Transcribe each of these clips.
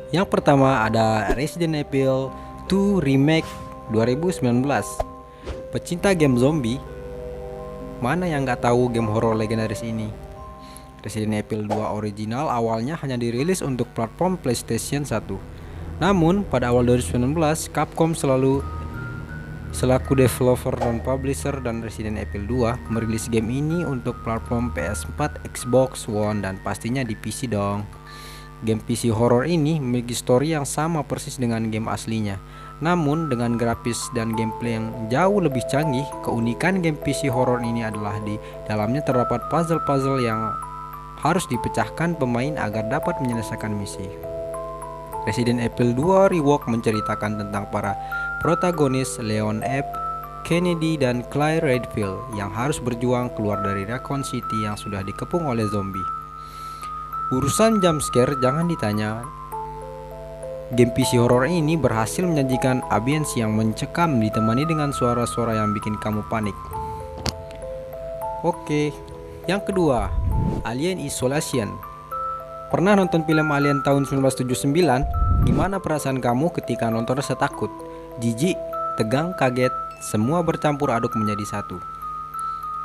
Yang pertama ada Resident Evil 2 Remake 2019. Pecinta game zombie, mana yang nggak tahu game horor legendaris ini? Resident Evil 2 original awalnya hanya dirilis untuk platform PlayStation 1. Namun pada awal 2019, Capcom selaku developer dan publisher dan Resident Evil 2 merilis game ini untuk platform PS4, Xbox One, dan pastinya di PC dong. Game PC horror ini memiliki story yang sama persis dengan game aslinya. Namun dengan grafis dan gameplay yang jauh lebih canggih. Keunikan game PC horror ini adalah di dalamnya terdapat puzzle-puzzle yang harus dipecahkan pemain agar dapat menyelesaikan misi. Resident Evil 2 Rework menceritakan tentang para protagonis Leon F. Kennedy dan Claire Redfield yang harus berjuang keluar dari Raccoon City yang sudah dikepung oleh zombie. Urusan jumpscare jangan ditanya. Game PC horror ini berhasil menyajikan ambience yang mencekam ditemani dengan suara-suara yang bikin kamu panik. Oke, yang kedua, Alien Isolation. Pernah nonton film Alien tahun 1979? Gimana perasaan kamu ketika nonton rasa takut, jijik, tegang, kaget, semua bercampur aduk menjadi satu.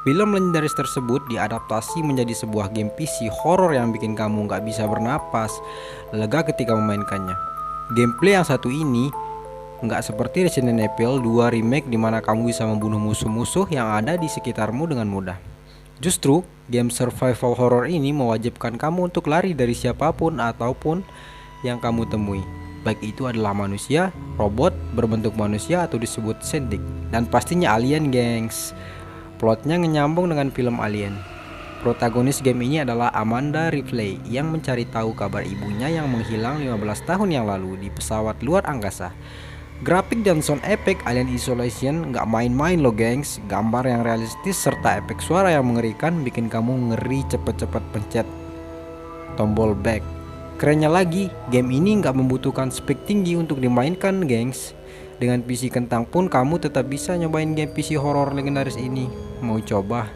Film legendaris tersebut diadaptasi menjadi sebuah game PC horor yang bikin kamu gak bisa bernapas lega ketika memainkannya. Gameplay yang satu ini gak seperti Resident Evil 2 Remake di mana kamu bisa membunuh musuh-musuh yang ada di sekitarmu dengan mudah. Justru, game survival horror ini mewajibkan kamu untuk lari dari siapapun ataupun yang kamu temui. Baik itu adalah manusia, robot, berbentuk manusia atau disebut synthetic. Dan pastinya alien, gengs. Plotnya nyambung dengan film Alien. Protagonis game ini adalah Amanda Ripley yang mencari tahu kabar ibunya yang menghilang 15 tahun yang lalu di pesawat luar angkasa. Grafik dan sound efek Alien Isolation gak main-main loh gengs. Gambar yang realistis serta efek suara yang mengerikan bikin kamu ngeri cepet-cepet pencet tombol back. Kerennya lagi, game ini gak membutuhkan spek tinggi untuk dimainkan gengs. Dengan PC kentang pun kamu tetap bisa nyobain game PC horror legendaris ini. Mau coba?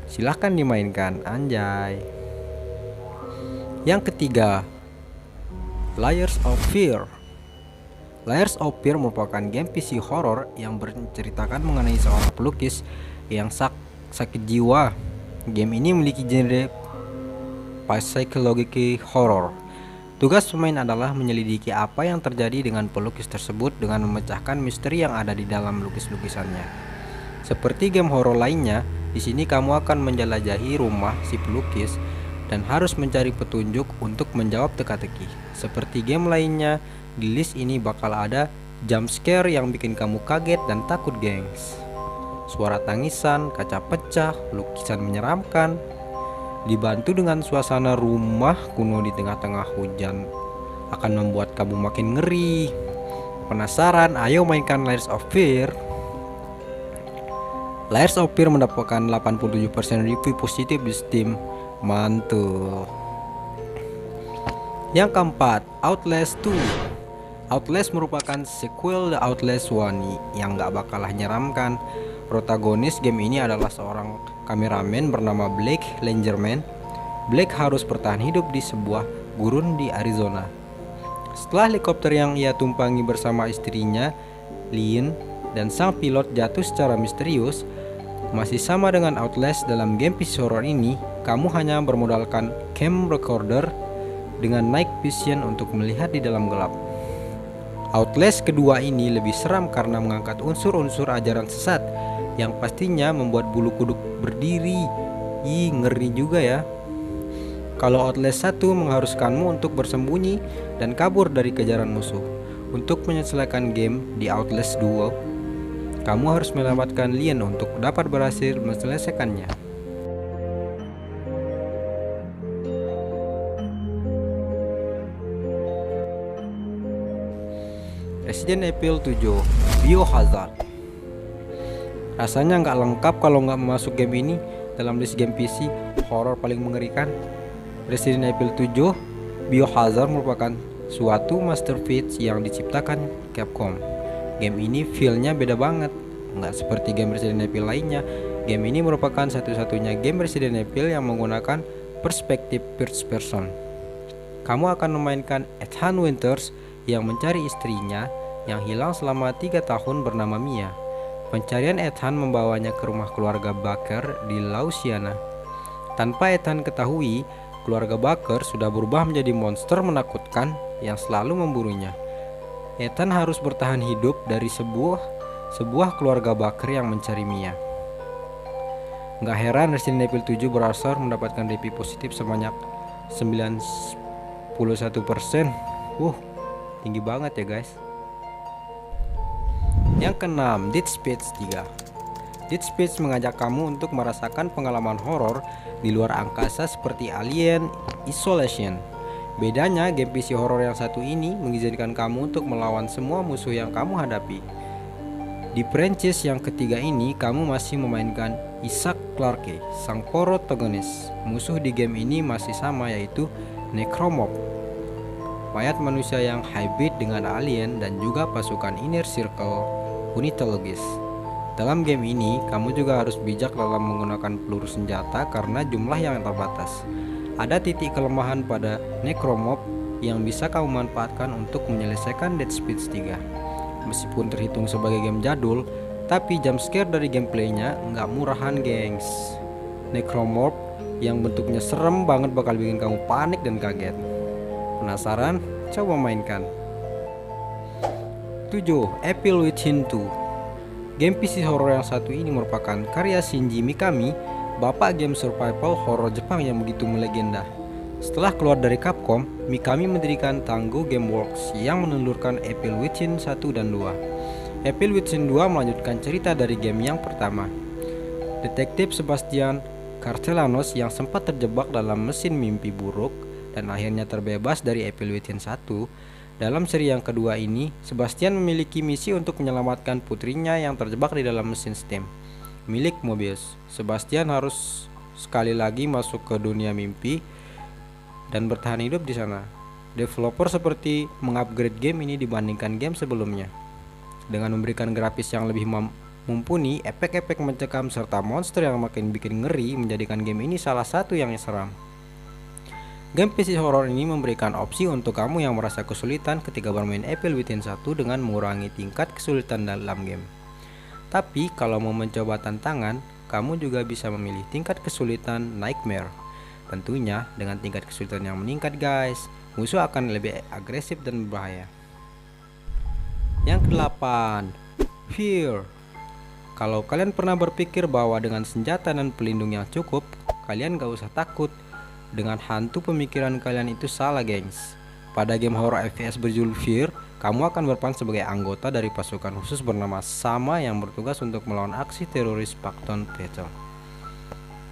Silahkan dimainkan, anjay. Yang ketiga, Layers of Fear. Layers of Fear merupakan game PC horror yang menceritakan mengenai seorang pelukis yang sakit jiwa. Game ini memiliki genre psychological horror. Tugas pemain adalah menyelidiki apa yang terjadi dengan pelukis tersebut dengan memecahkan misteri yang ada di dalam lukis-lukisannya. Seperti game horor lainnya, di sini kamu akan menjelajahi rumah si pelukis dan harus mencari petunjuk untuk menjawab teka-teki. Seperti game lainnya, di list ini bakal ada jump scare yang bikin kamu kaget dan takut, gengs. Suara tangisan, kaca pecah, lukisan menyeramkan, dibantu dengan suasana rumah kuno di tengah-tengah hujan akan membuat kamu makin ngeri. Penasaran? Ayo mainkan Layers of Fear. Layers of Fear mendapatkan 87% review positif di Steam. Mantul. Yang keempat, Outlast 2. Outlast merupakan sequel The Outlast 1 yang gak bakalah menyeramkan. Protagonis game ini adalah seorang kameramen bernama Blake Langerman. Blake harus bertahan hidup di sebuah gurun di Arizona. Setelah helikopter yang ia tumpangi bersama istrinya, Lynn, dan sang pilot jatuh secara misterius. Masih sama dengan Outlast, dalam game PC horror ini, kamu hanya bermodalkan cam recorder dengan night vision untuk melihat di dalam gelap. Outlast kedua ini lebih seram karena mengangkat unsur-unsur ajaran sesat yang pastinya membuat bulu kuduk berdiri. Ih, ngeri juga ya. Kalau Outlast 1 mengharuskanmu untuk bersembunyi dan kabur dari kejaran musuh. Untuk menyelesaikan game di Outlast 2, kamu harus menyelamatkan Leon untuk dapat berhasil menyelesaikannya. Resident Evil 7 Biohazard. Rasanya nggak lengkap kalau nggak masuk game ini dalam list game PC horror paling mengerikan. Resident Evil 7 Biohazard merupakan suatu masterpiece yang diciptakan Capcom. Game ini feel-nya beda banget, nggak seperti game Resident Evil lainnya. Game ini merupakan satu-satunya game Resident Evil yang menggunakan perspektif first person. Kamu akan memainkan Ethan Winters yang mencari istrinya yang hilang selama 3 tahun bernama Mia. Pencarian Ethan membawanya ke rumah keluarga Baker di Louisiana. Tanpa Ethan ketahui, keluarga Baker sudah berubah menjadi monster menakutkan yang selalu memburunya. Ethan harus bertahan hidup dari sebuah keluarga Baker yang mencari Mia. Gak heran Resident Evil 7 berhasil mendapatkan review positif sebanyak 91%. Tinggi banget ya guys. Yang keenam, Dead Space 3. Dead Space mengajak kamu untuk merasakan pengalaman horor di luar angkasa seperti Alien Isolation. Bedanya, game PC horor yang satu ini mengizinkan kamu untuk melawan semua musuh yang kamu hadapi. Di franchise yang ketiga ini, kamu masih memainkan Isaac Clarke, sang protagonis. Musuh di game ini masih sama, yaitu Necromorph, mayat manusia yang hybrid dengan alien dan juga pasukan Inner Circle Unitologist. Dalam game ini, kamu juga harus bijak dalam menggunakan peluru senjata karena jumlah yang terbatas. Ada titik kelemahan pada Necromorph yang bisa kamu manfaatkan untuk menyelesaikan Dead Space 3. Meskipun terhitung sebagai game jadul, tapi jumpscare dari gameplaynya nggak murahan gengs. Necromorph yang bentuknya serem banget bakal bikin kamu panik dan kaget. Penasaran? Coba mainkan. 7. Evil Within 2. Game PC horror yang satu ini merupakan karya Shinji Mikami, bapak game survival horror Jepang yang begitu melegenda. Setelah keluar dari Capcom, Mikami mendirikan Tango Gameworks yang menelurkan Evil Within 1 dan 2. Evil Within 2 melanjutkan cerita dari game yang pertama. Detektif Sebastian Castellanos yang sempat terjebak dalam mesin mimpi buruk dan akhirnya terbebas dari Evil Within 1. Dalam seri yang kedua ini, Sebastian memiliki misi untuk menyelamatkan putrinya yang terjebak di dalam mesin steam milik Mobius. Sebastian harus sekali lagi masuk ke dunia mimpi dan bertahan hidup di sana. Developer seperti mengupgrade game ini dibandingkan game sebelumnya dengan memberikan grafis yang lebih mumpuni, efek-efek mencekam serta monster yang makin bikin ngeri menjadikan game ini salah satu yang seram. Game PC horror ini memberikan opsi untuk kamu yang merasa kesulitan ketika bermain Evil Within 1 dengan mengurangi tingkat kesulitan dalam game. Tapi kalau mau mencoba tantangan, kamu juga bisa memilih tingkat kesulitan Nightmare. Tentunya dengan tingkat kesulitan yang meningkat guys, musuh akan lebih agresif dan berbahaya. Yang ke-8, Fear. Kalau kalian pernah berpikir bahwa dengan senjata dan pelindung yang cukup, kalian gak usah takut dengan hantu, pemikiran kalian itu salah gengs. Pada game horror FPS berjudul Fear, kamu akan berperan sebagai anggota dari pasukan khusus bernama Sama yang bertugas untuk melawan aksi teroris Pakton Petal.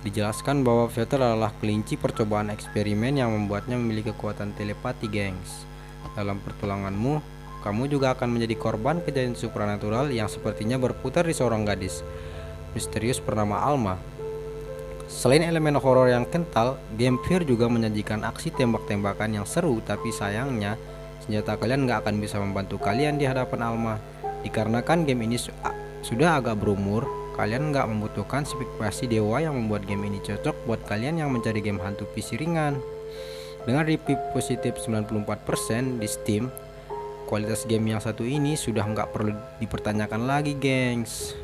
Dijelaskan bahwa Petal adalah kelinci percobaan eksperimen yang membuatnya memiliki kekuatan telepati gengs. Dalam pertolonganmu, kamu juga akan menjadi korban kejadian supranatural yang sepertinya berputar di seorang gadis misterius bernama Alma. Selain elemen horor yang kental, game Fear juga menyajikan aksi tembak-tembakan yang seru, tapi sayangnya senjata kalian gak akan bisa membantu kalian di hadapan Alma. Dikarenakan game ini sudah agak berumur, kalian gak membutuhkan spesifikasi dewa yang membuat game ini cocok buat kalian yang mencari game hantu PC ringan. Dengan review positif 94% di Steam, kualitas game yang satu ini sudah gak perlu dipertanyakan lagi gengs.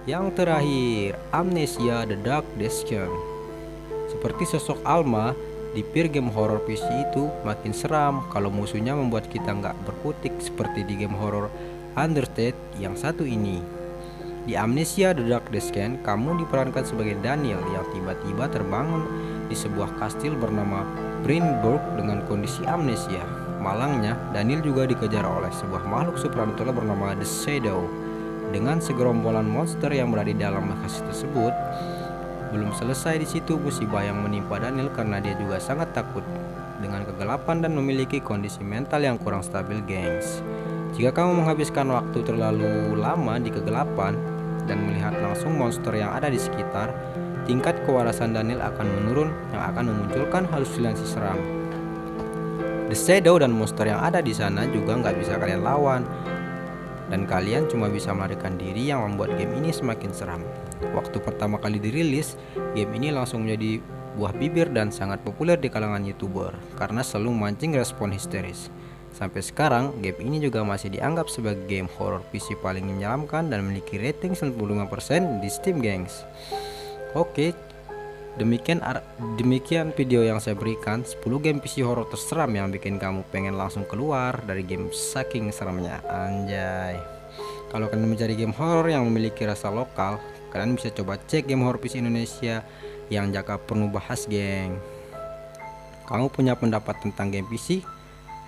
Yang terakhir, Amnesia: The Dark Descent. Seperti sosok Alma di Fear game horror PC itu makin seram kalau musuhnya membuat kita nggak berkutik seperti di game horror Undertale yang satu ini. Di Amnesia: The Dark Descent, kamu diperankan sebagai Daniel yang tiba-tiba terbangun di sebuah kastil bernama Brainburg dengan kondisi amnesia. Malangnya, Daniel juga dikejar oleh sebuah makhluk supranatural bernama The Shadow. Dengan segerombolan monster yang berada di dalam kastil tersebut. Belum selesai di situ, musibah yang menimpa Daniel karena dia juga sangat takut dengan kegelapan dan memiliki kondisi mental yang kurang stabil gengs. Jika kamu menghabiskan waktu terlalu lama di kegelapan dan melihat langsung monster yang ada di sekitar, tingkat kewarasan Daniel akan menurun yang akan memunculkan halusinasi seram. The Shadow dan monster yang ada di sana juga nggak bisa kalian lawan, dan kalian cuma bisa melarikan diri yang membuat game ini semakin seram. Waktu pertama kali dirilis, game ini langsung menjadi buah bibir dan sangat populer di kalangan YouTuber karena selalu memancing respon histeris. Sampai sekarang, game ini juga masih dianggap sebagai game horror PC paling menyeramkan dan memiliki rating 95% di Steam, gengs. Oke, demikian video yang saya berikan, 10 game PC horror terseram yang bikin kamu pengen langsung keluar dari game saking seramnya. Anjay. Kalau kalian mencari game horror yang memiliki rasa lokal, kalian bisa coba cek game horror PC Indonesia yang Jaka penuh bahas, geng. Kamu punya pendapat tentang game PC?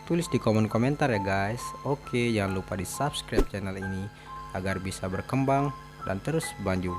Tulis di kolom komentar ya guys. Oke, jangan lupa di subscribe channel ini agar bisa berkembang dan terus maju.